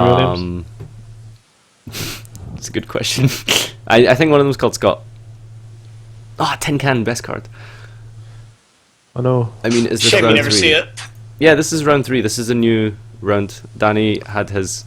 Williams? It's a good question. I think one of them's called Scott. Tin Can, best card. I know. I mean, is this Shame we round never 3? see it. Yeah, this is round 3. This is a new round. Danny had his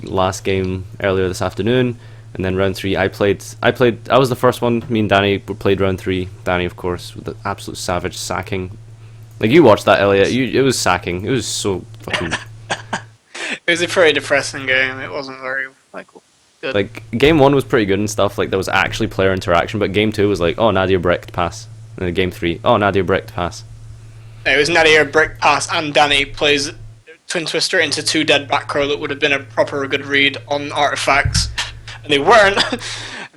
last game earlier this afternoon, and then round 3 I played. I was the first one. Me and Danny played round 3. Danny, of course, with the absolute savage sacking. Like, you watched that, Elliot. It was sacking. It was so fucking... It was a pretty depressing game. It wasn't very good. Like, game 1 was pretty good and stuff. Like, there was actually player interaction, but game 2 was like, oh, Nadia bricked, pass. And then game 3, oh, Nadia bricked, pass. It was Nadia brick pass, and Danny plays Twin Twister into 2 dead back row that would have been a proper good read on artifacts, and they weren't. And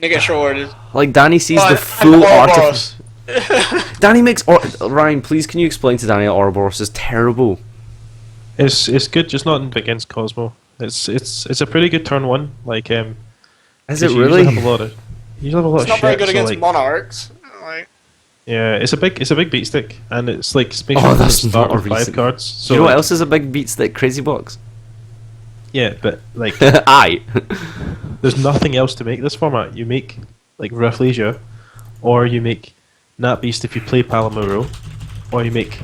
they get rewarded. Like, Danny sees the full artifact. Danny makes Ryan, please, can you explain to Danny that Ouroboros is terrible? It's good, just not against Kozmo. It's a pretty good turn 1. Like, Is it you really? usually have a lot of It's not shit, very good so, against like, monarchs. Like, yeah, it's a big beat stick, and it's like that's start not a with 5 reason. cards. So You know what like, else is a big beat stick? Crazy Box. Yeah, but like Aye. there's nothing else to make this format. You make like Rafflesia, or you make Nat Beast if you play Palamuro, or you make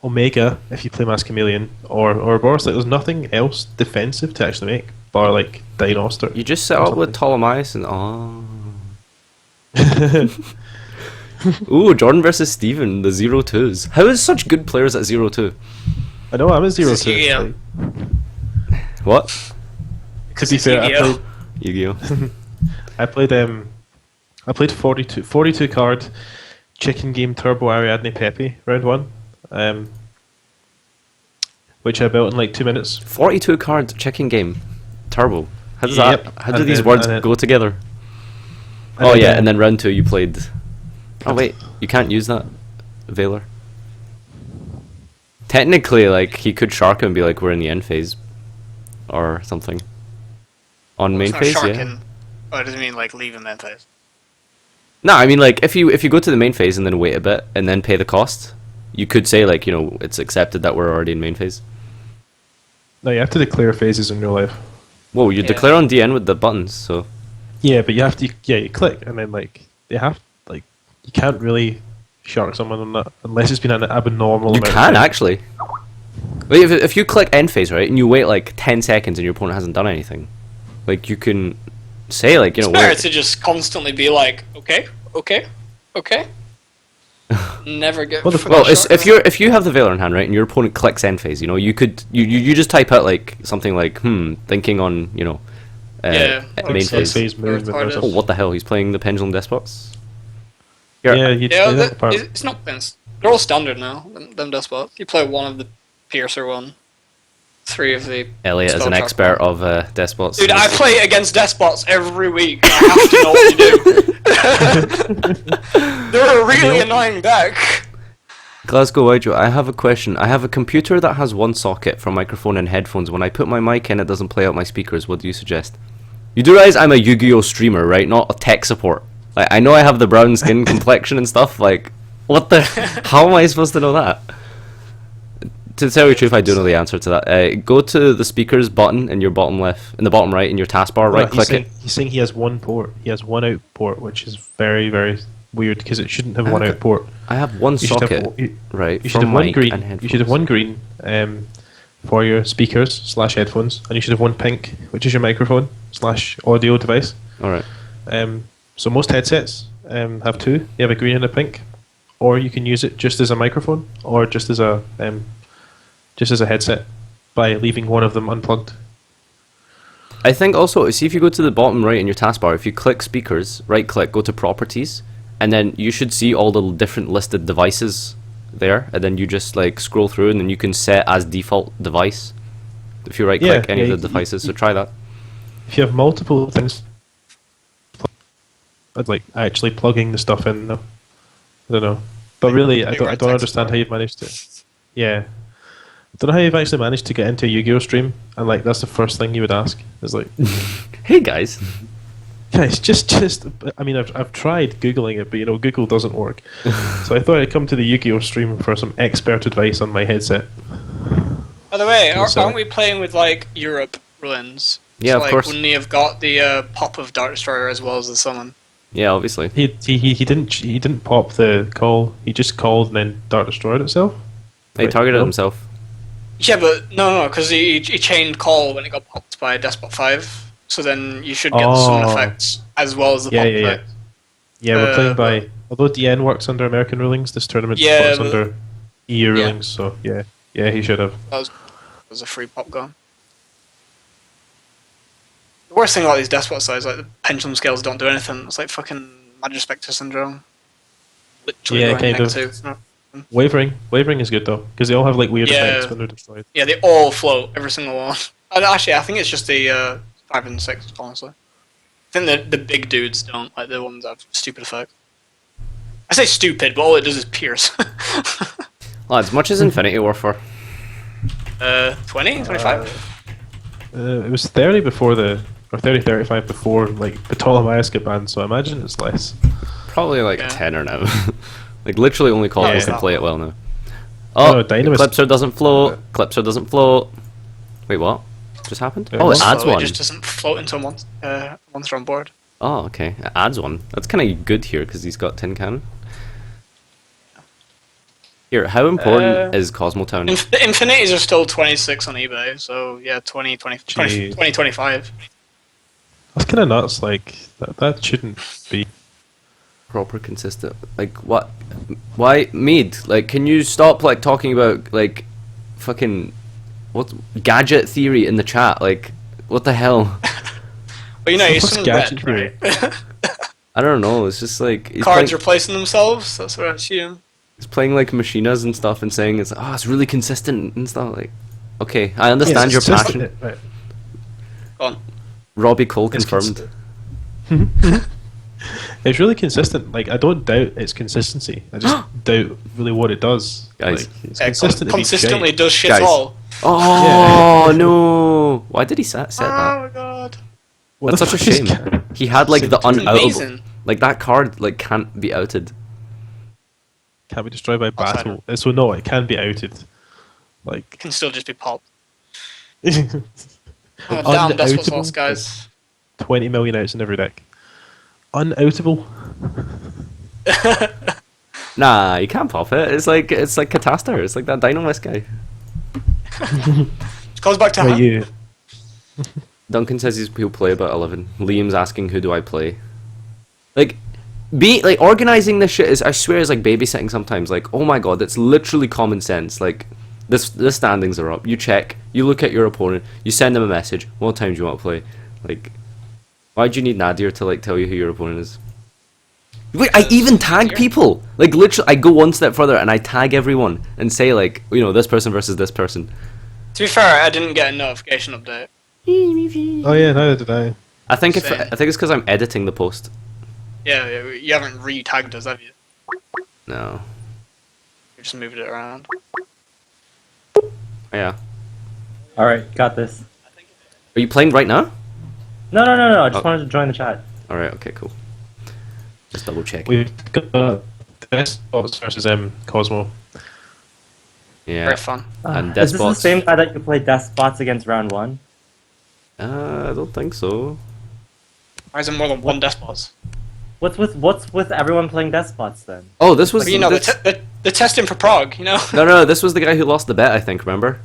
Omega if you play Mass Chameleon, or Boris. Like, there's nothing else defensive to actually make, bar like Dinoster. You just set up with Ptolemaeus and Ooh, Jordan versus Steven, the 0-2s. How is such good players at 0-2? I know, I'm a 0-2. Yu-Gi-Oh. What? To be fair, Yu-Gi-Oh. I played 42 card Chicken Game Turbo Ariadne Pepe round 1, which I built in like 2 minutes. 42 card chicken game. Turbo. How does Yep. that? How do these words go together? And then round 2 you played. Oh wait, you can't use that, Veiler. Technically, like, he could shark him and be like, we're in the end phase, or something. On main phase, yeah. Oh, it doesn't mean like leaving the end phase. No, I mean, like, if you go to the main phase and then wait a bit and then pay the cost, you could say, like, you know, it's accepted that we're already in main phase. No, you have to declare phases in real life. Whoa, you declare on DN with the buttons, so. Yeah, but you have to. Yeah, you click and then like they have like you can't really shark someone on that unless it's been an abnormal. You amount can of time. actually. Wait, if you click end phase, right, and you wait like 10 seconds and your opponent hasn't done anything, like, you can say, like, you know, It's better to just constantly be like, okay. Never get. Well, if you have the Veiler in hand, right, and your opponent clicks end phase, you know, you could you just type out like something like thinking on, you know, main phase. Movement or Oh, something. what the hell? He's playing the Pendulum Despots. Yeah, you'd play that part. It's not Pins. They're all standard now. Them Despots. You play one of the Piercer one, 3 of the. Elliot is an Spelltrack expert one. of Despots. Dude, I play against Despots every week. I have to know what to do. They're a really annoying deck. Glasgow Widro, I have a question. I have a computer that has one socket for microphone and headphones. When I put my mic in, it doesn't play out my speakers. What do you suggest? You do realize I'm a Yu-Gi-Oh streamer, right? Not a tech support. Like, I know I have the brown skin complexion and stuff. Like, what the? How am I supposed to know that? To tell you the truth, I do know the answer to that. Go to the speakers button in your bottom left, in the bottom right, in your taskbar. Right click it. He's saying he has one port. He has one out port, which is very, very weird because it shouldn't have one out port. I have one socket. Right. You should have one green. You should have one green for your speakers / headphones, and you should have one pink, which is your microphone / audio device. All right. So most headsets have 2. You have a green and a pink, or you can use it just as a microphone or just as a headset by leaving one of them unplugged. I think also, see, if you go to the bottom right in your taskbar, if you click speakers, right click, go to properties, and then you should see all the different listed devices there, and then you just like scroll through, and then you can set as default device if you right click any of the devices. So try that. If you have multiple things, I'd like actually plugging the stuff in. No, I don't know, but really, I don't understand how you've managed to. Yeah. I don't know how you've actually managed to get into a Yu-Gi-Oh stream, and like that's the first thing you would ask. Is like, hey guys. Guys, just. I mean, I've tried googling it, but you know, Google doesn't work. So I thought I'd come to the Yu-Gi-Oh stream for some expert advice on my headset. By the way, aren't we playing with like Europe ruins. Yeah, So, of like, course. wouldn't he have got the pop of Dark Destroyer as well as the summon? Yeah, obviously. He didn't pop the call. He just called and then Dart destroyed itself. He Right, targeted no? himself. Yeah, but no, because he chained call when it got popped by Despot 5. So then you should get the summon Oh. effects as well as the Yeah, pop yeah, yeah. effect. Yeah, we're playing But by. Although DN works under American rulings, this tournament yeah, works but under EU yeah. rulings. So yeah, he should have. that was a free pop gun. The worst thing about these Despot sides, like the pendulum scales don't do anything. It's like fucking Magic Spectre syndrome. Literally Yeah, going kind of. negative. No. Wavering is good though, because they all have like weird Yeah. effects when they're destroyed. Yeah, they all float, every single one. And actually, I think it's just the 5 and 6, honestly. I think the big dudes don't, like the ones that have stupid effects. I say stupid, but all it does is pierce. Lads, much as Infinity Warfare. 20? 25? It was 30 before or 35 before like Ptolemaeus got banned, so I imagine it's less. Probably like Yeah. 10 or now. Like literally only Kozmo Yeah, can yeah. play it well now. Oh, Oh, Dynamis. Clipser doesn't float. Clipser doesn't float. Wait, what? Just happened? Yeah, Oh, it what? adds So one. it just doesn't float into a monster on board. Oh, okay. It adds one. That's kind of good here because he's got tin cannon. Here, how important is Kozmo Town? The Infinities are still 26 on eBay, so yeah, 20, 25. That's kind of nuts. Like that shouldn't be. Proper consistent. Like what? Why Mead? Like, can you stop like talking about like fucking what gadget theory in the chat? Like, what the hell? But you know, you're What's some gadget red, right? I don't know. It's just like he's Cards playing, replacing themselves, that's what I assume. he's playing like machinas and stuff and saying it's it's really consistent and stuff. Like, okay, I understand your passion. Right. Go on. Robbie Cole It's confirmed. It's really consistent. Like I don't doubt its consistency. I just doubt really what it does. Guys. Like, it's Yeah, consistent. to be consistently shite. does shit Guys. all. Oh no! Why did he set that? Oh my god. What That's the such a fuck is shame. ca- He had like the It's unoutable. amazing. Like that card like can't be outed. Can't be destroyed by Outsider. battle. So no, it can be outed. It Like can still just be popped. oh, Oh, damn, that's what's Unoutable? lost, guys. 20 million outs in every deck. Unoutable. Nah, you can't pop it. It's like Catastar. It's like that Dynamist guy. It goes back to Are hand. you? Duncan says he'll play about 11. Liam's asking who do I play. Like, organizing this shit is, I swear, is like babysitting sometimes. Like, oh my god, it's literally common sense. Like, the standings are up. You check. You look at your opponent. You send them a message. What time do you want to play? Like, why do you need Nadir to like tell you who your opponent is? Wait, I even tag Nadir? people. Like, literally, I go one step further and I tag everyone and say like, you know, this person versus this person. To be fair, I didn't get a notification update. Oh yeah, neither did I. I think Same. it's because I'm editing the post. Yeah, you haven't re-tagged us, have you? No. You just moved it around. Yeah. Alright, got this. Are you playing right now? No, I just Oh. wanted to join the chat. All right. Okay. Cool. Just double check. We've got Deskbots versus Kozmo. Yeah. Very fun. And Is this the Deskbots. same guy that you played Deskbots against round 1? I don't think so. Why is there more than one Despots? What's with everyone playing Despots then? Oh, this was. But you know, this- the testing for Prague, you know? no, this was the guy who lost the bet. I think. Remember?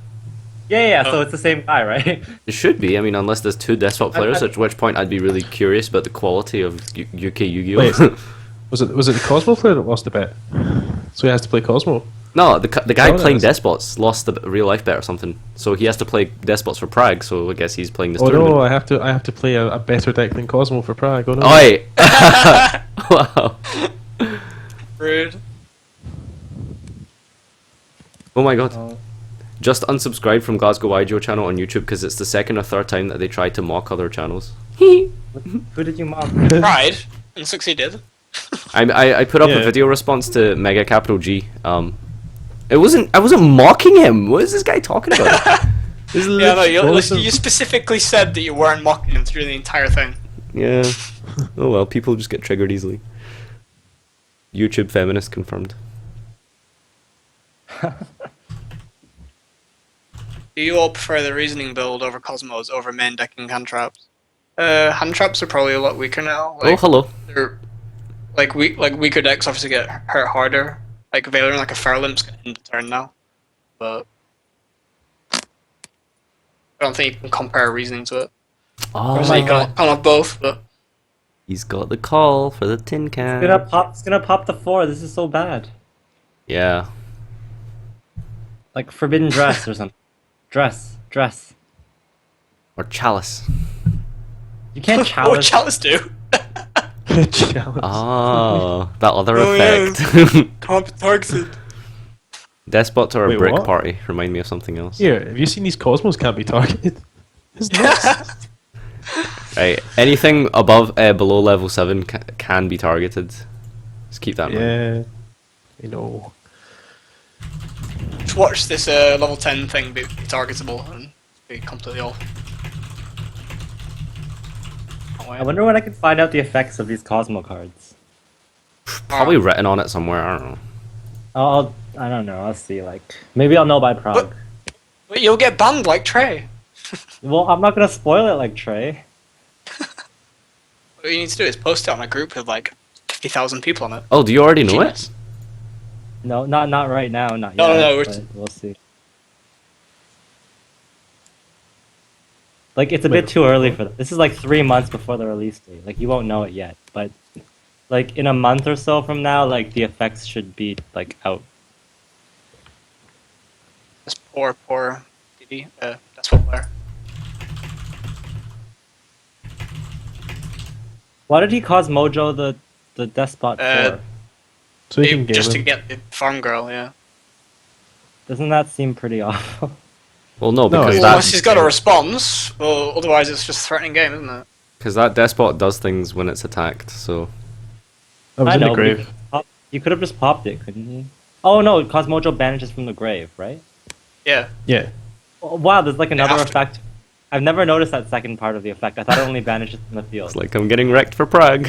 Yeah, so Oh. it's the same guy, right? It should be. I mean, unless there's two Despot players, at which point I'd be really curious about the quality of UK Yu-Gi-Oh. Wait. Was it the Kozmo player that lost the bet? So he has to play Kozmo. No, the guy Oh, playing that's- Despots lost the real life bet or something. So he has to play Despots for Prague. So I guess he's playing this Oh tournament. no, I have to play a better deck than Kozmo for Prague. Oh no. Oi! Wow. Rude. Oh my god. Oh. Just unsubscribed from FarfaYGO channel on YouTube because it's the second or third time that they tried to mock other channels. Who did you mock? Tried and succeeded. I put up a Yeah. video response to Mega Capital G. I wasn't mocking him. What is this guy talking about? This is Yeah, no, lit- you specifically said that you weren't mocking him through the entire thing. Yeah. Oh well, people just get triggered easily. YouTube feminist confirmed. do you all prefer the reasoning build over Cosmos over main decking hand traps? Hand traps are probably a lot weaker now. Oh, hello. They're weaker decks obviously get hurt harder. Like Valor and like a Fairlimp's gonna end the turn now, but I don't think you can compare reasoning to it. Oh, Obviously, you can't have both, but he's got the call for the tin can. It's gonna pop the 4. This is so bad. Yeah. Like forbidden dress or something. Dress. Or chalice. You can't what would challenge. Chalice do? Challenge. Oh, that other Oh, yeah. effect. Can't be targeted. Despots are a Wait, brick what? party. Remind me of something else. Here, have you seen these Cosmos can't be targeted? It's nuts. Right. Anything above, below level 7 can be targeted. Just keep that in mind. Yeah. You know. Just watch this level 10 thing be targetable and be completely off. I wonder when I can find out the effects of these Cosmo cards. Probably written on it somewhere. I don't know. I don't know. I'll see. Like maybe I'll know by Prague. But you'll get banned like Trey. Well, I'm not gonna spoil it like Trey. What you need to do is post it on a group with like 50,000 people on it. Oh, do you already know Genius. it? No, not right now. Not No, yet. no, but we'll see. Like it's a Wait, bit too early for that. This is like 3 months before the release date. Like you won't know it yet, but like in a month or so from now, like the effects should be like out. This poor DD. That's what player. Why did he cause Mojo the Despot for? So you can game Just to him. get the farm girl, yeah. Doesn't that seem pretty awful? Well, no, No, because it's- Unless that he's got a response, well, otherwise it's just a threatening game, isn't it? because that despot does things when it's attacked. So I was in the grave. You could have just popped it, couldn't you? Oh no, cause Mojo banishes from the grave, right? Yeah. Yeah. Oh, wow, there's like another have to. effect. I've never noticed that second part of the effect. I thought it only banishes from the field. it's like I'm getting wrecked for Prague.